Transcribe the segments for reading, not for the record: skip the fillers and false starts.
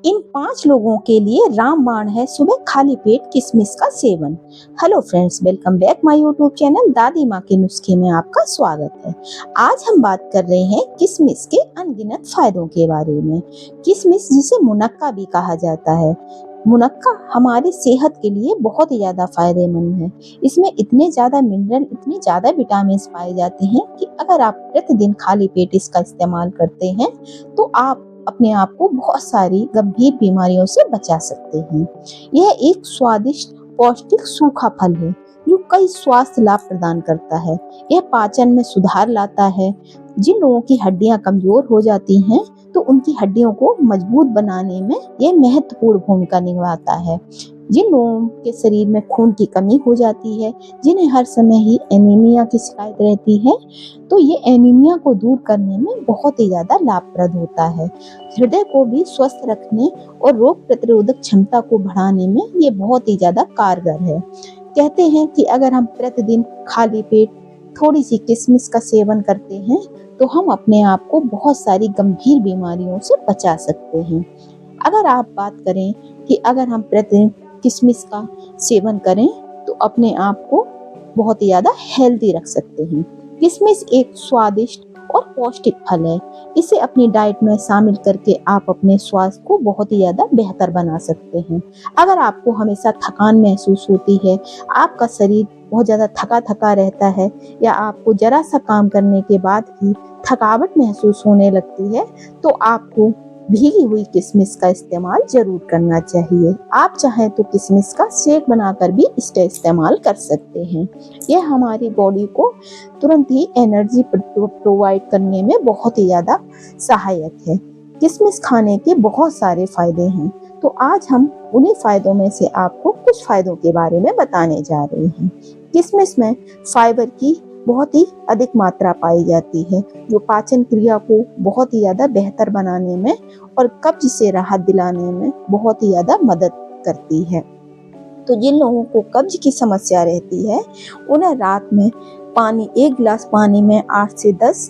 इन 5 लोगों के लिए रामबाण है सुबह खाली पेट किशमिश का seven. Hello friends, welcome back my YouTube channel दादी माँ के नुस्खे में आपका स्वागत है। आज हम बात कर रहे हैं किशमिश के अनगिनत फायदों के बारे में। किशमिश जिसे मुनक्का भी कहा जाता है, मुनक्का हमारी सेहत के लिए बहुत ही ज्यादा फायदेमंद है। इसमें इतने ज्यादा मिनरल, इतने ज्यादा विटामिन पाए जाते हैं कि अगर आप प्रतिदिन खाली पेट इसका इस्तेमाल करते हैं तो आप अपने आप को बहुत सारी गंभीर बीमारियों से बचा सकते हैं। यह एक स्वादिष्ट पौष्टिक सूखा फल है जो कई स्वास्थ्य लाभ प्रदान करता है। यह पाचन में सुधार लाता है। जिन लोगों की हड्डियां कमजोर हो जाती हैं तो उनकी हड्डियों को मजबूत बनाने में यह महत्वपूर्ण भूमिका निभाता है। जिन लोगों के शरीर में खून की कमी हो जाती है, जिन्हें हर समय ही एनीमिया की शिकायत रहती है, तो ये एनीमिया को दूर करने में बहुत ही ज्यादा लाभप्रद होता है। हृदय को भी स्वस्थ रखने और रोग प्रतिरोधक क्षमता को बढ़ाने में ये बहुत ही ज्यादा कारगर है। कहते हैं कि अगर हम प्रतिदिन खाली पेट थोड़ी सी किशमिश का सेवन करते हैं तो हम अपने आप को बहुत सारी गंभीर बीमारियों से बचा सकते हैं। अगर आप बात करें कि अगर हम प्रतिदिन किशमिश का सेवन करें तो अपने आप को बहुत ही ज्यादा हेल्दी रख सकते हैं। किशमिश एक स्वादिष्ट और पौष्टिक फल है। इसे अपनी डाइट में शामिल करके आप अपने स्वास्थ्य को बहुत ही ज्यादा बेहतर बना सकते हैं। अगर आपको हमेशा थकान महसूस होती है, आपका शरीर बहुत ज्यादा थका थका रहता है या आपको जरा सा काम करने के बाद ही थकावट महसूस होने लगती है, तो आपको भीगी हुई किशमिश का इस्तेमाल जरूर करना चाहिए। आप चाहें तो किशमिश का शेक बनाकर भी इसका इस्तेमाल कर सकते हैं। यह हमारी बॉडी को तुरंत ही एनर्जी प्रोवाइड करने में बहुत ही ज्यादा सहायक है। किशमिश खाने के बहुत सारे फायदे हैं, तो आज हम उन्हीं फायदों में से आपको कुछ फायदों के बारे में बताने जा रहे हैं। किशमिश में फाइबर की बहुत ही अधिक मात्रा पाई जाती है जो पाचन क्रिया को बहुत ही ज्यादा बेहतर बनाने में और कब्ज से राहत दिलाने में बहुत ही ज्यादा मदद करती है। तो जिन लोगों को कब्ज की समस्या रहती है उन्हें रात में एक गिलास पानी में 8 से 10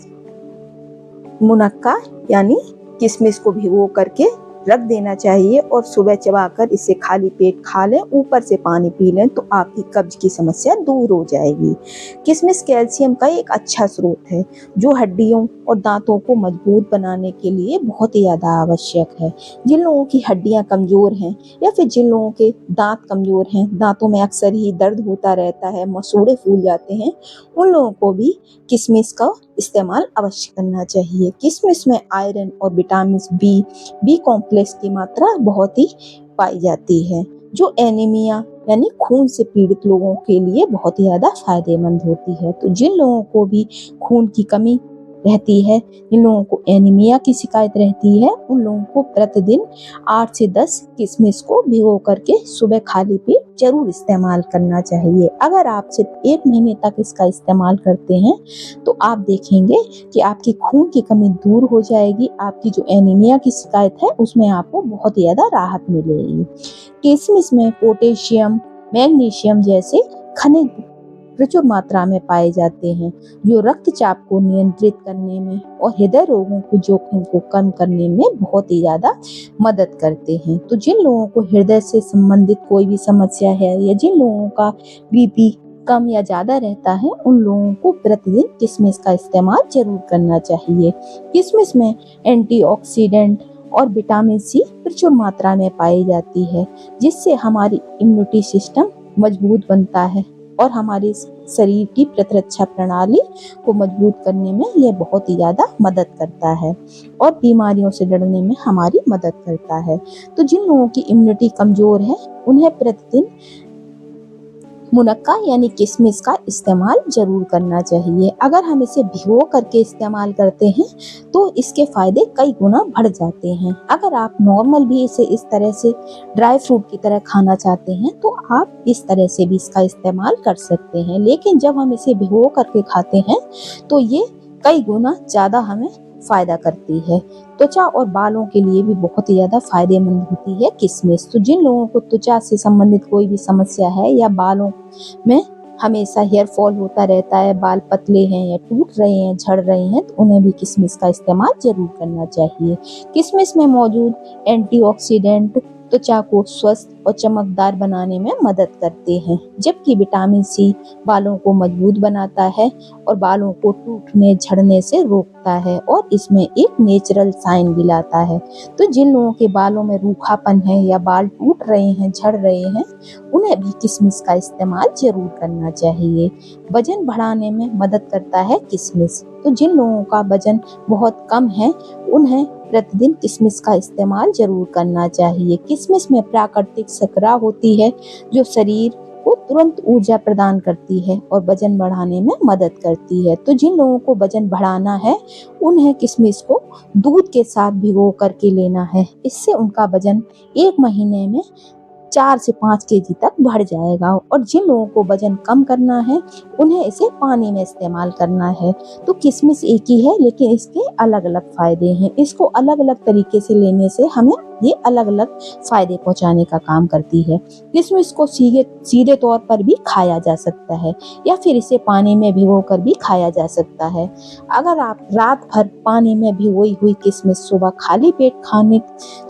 मुनक्का यानी किशमिश को भिगो करके रख देना चाहिए और सुबह चबाकर इसे खाली पेट खा लें, ऊपर से पानी पी लें तो आपकी कब्ज की समस्या दूर हो जाएगी। किशमिश कैल्शियम का एक अच्छा स्रोत है जो हड्डियों और दांतों को मजबूत बनाने के लिए बहुत ही ज्यादा आवश्यक है। जिन लोगों की हड्डियां कमजोर हैं या फिर जिन लोगों के दांत कमजोर हैं, दांतों में अक्सर ही दर्द होता रहता है, मसूड़े फूल जाते हैं, उन लोगों को भी किशमिश का इस्तेमाल अवश्य करना चाहिए। किशमिश में आयरन और विटामिन बी कॉम्प्लेक्स की मात्रा बहुत ही पाई जाती है जो एनीमिया यानी खून से पीड़ित लोगों के लिए बहुत ही ज्यादा फायदेमंद होती है। तो जिन लोगों को भी खून की कमी रहती है, जिन लोगों को एनीमिया की शिकायत रहती है, उन लोगों को प्रतिदिन 8 से 10 किशमिश को भिगो करके सुबह खाली पेट जरूर इस्तेमाल करना चाहिए। अगर आप सिर्फ 1 महीने तक इसका इस्तेमाल करते हैं तो आप देखेंगे कि आपकी खून की कमी दूर हो जाएगी। आपकी जो एनीमिया की शिकायत है उसमें आपको बहुत ही ज्यादा राहत मिलेगी। किशमिश में पोटेशियम, मैग्नीशियम जैसे खनिज प्रचुर मात्रा में पाए जाते हैं जो रक्तचाप को नियंत्रित करने में और हृदय रोगों के जोखिम को कम करने में बहुत ही ज्यादा मदद करते हैं। तो जिन लोगों को हृदय से संबंधित कोई भी समस्या है या जिन लोगों का बीपी कम या ज्यादा रहता है, उन लोगों को प्रतिदिन किशमिश का इस्तेमाल जरूर करना चाहिए। किशमिश में एंटीऑक्सीडेंट और विटामिन सी प्रचुर मात्रा में पाई जाती है जिससे हमारी इम्यूनिटी सिस्टम मजबूत बनता है और हमारे शरीर की प्रतिरक्षा प्रणाली को मजबूत करने में यह बहुत ही ज्यादा मदद करता है और बीमारियों से लड़ने में हमारी मदद करता है। तो जिन लोगों की इम्यूनिटी कमजोर है उन्हें प्रतिदिन मुनक्का यानी किशमिश का इस्तेमाल जरूर करना चाहिए। अगर हम इसे भिगो करके इस्तेमाल करते हैं तो इसके फायदे कई गुना बढ़ जाते हैं। अगर आप नॉर्मल भी इसे इस तरह से ड्राई फ्रूट की तरह खाना चाहते हैं तो आप इस तरह से भी इसका इस्तेमाल कर सकते हैं, लेकिन जब हम इसे भिगो करके खाते हैं तो ये कई गुना ज्यादा हमें फायदा करती है। त्वचा और बालों के लिए भी बहुत ही ज्यादा फायदेमंद होती है किशमिश। तो जिन लोगों को त्वचा से संबंधित कोई भी समस्या है या बालों में हमेशा हेयर फॉल होता रहता है, बाल पतले हैं या टूट रहे हैं, झड़ रहे हैं, तो उन्हें भी किशमिश का इस्तेमाल जरूर करना चाहिए। किशमिश में मौजूद एंटीऑक्सीडेंट त्वचा को स्वस्थ और चमकदार बनाने में मदद करते हैं, जबकि विटामिन सी बालों को मजबूत बनाता है और बालों को टूटने झड़ने से रोकता है और इसमें एक नेचुरल शाइन भी लाता है। तो जिन लोगों के बालों में रूखापन है या बाल टूट रहे हैं, झड़ रहे हैं, उन्हें भी किशमिश का इस्तेमाल जरूर करना चाहिए। वजन बढ़ाने में मदद करता है किशमिश। तो जिन लोगों का वजन बहुत कम है, उन्हें प्रतिदिन किशमिश का इस्तेमाल जरूर करना चाहिए। किशमिश में प्राकृतिक शर्करा होती है जो शरीर को तुरंत ऊर्जा प्रदान करती है और वजन बढ़ाने में मदद करती है। तो जिन लोगों को वजन बढ़ाना है, उन्हें किशमिश को दूध के साथ भिगो करके लेना है। इससे उनका वजन 1 महीने में 4 से 5 केजी तक बढ़ जाएगा। और जिन लोगों को वजन कम करना है, उन्हें इसे पानी में इस्तेमाल करना है। तो किशमिश एक ही है, लेकिन इसके अलग अलग फायदे हैं। इसको अलग अलग तरीके से लेने से हमें ये अलग अलग फायदे पहुंचाने का काम करती है। किशमिश को सीधे तौर पर भी खाया जा सकता है या फिर इसे पानी में भिगो कर भी खाया जा सकता है। अगर आप रात भर पानी में भिगोई हुई किशमिश सुबह खाली पेट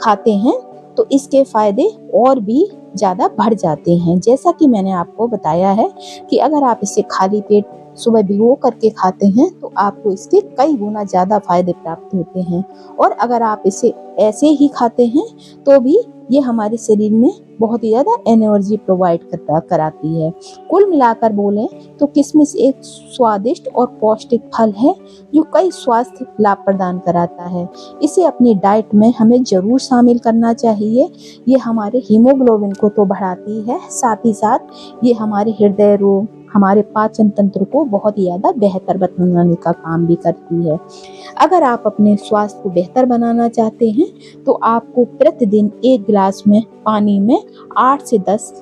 खाते हैं, तो इसके फायदे और भी ज्यादा बढ़ जाते हैं। जैसा कि मैंने आपको बताया है कि अगर आप इसे खाली पेट सुबह भिगो करके खाते हैं, तो आपको इसके कई गुना ज्यादा फायदे प्राप्त होते हैं। और अगर आप इसे ऐसे ही खाते हैं, तो भी ये हमारे शरीर में बहुत ही ज्यादा एनर्जी प्रोवाइड कराती है। कुल मिलाकर बोलें तो किशमिश एक स्वादिष्ट और पौष्टिक फल है जो कई स्वास्थ्य लाभ प्रदान कराता है। इसे अपनी डाइट में हमें जरूर शामिल करना चाहिए। ये हमारे हीमोग्लोबिन को तो बढ़ाती है, साथ ही साथ ये हमारे हृदय रोग, हमारे पाचन तंत्र को बहुत ही ज्यादा बेहतर बनाने का काम भी करती है। अगर आप अपने स्वास्थ्य को बेहतर बनाना चाहते हैं, तो आपको प्रतिदिन 1 गिलास में पानी में 8 से 10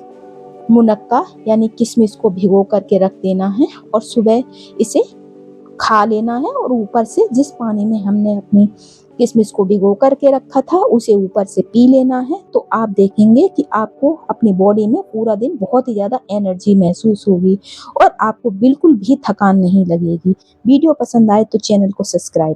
मुनक्का यानी किशमिश को भिगो करके रख देना है और सुबह इसे खा लेना है। और ऊपर से जिस पानी में हमने अपनी किशमिश को भिगो करके रखा था, उसे ऊपर से पी लेना है। तो आप देखेंगे कि आपको अपनी बॉडी में पूरा दिन बहुत ही ज्यादा एनर्जी महसूस होगी और आपको बिल्कुल भी थकान नहीं लगेगी। वीडियो पसंद आए तो चैनल को सब्सक्राइब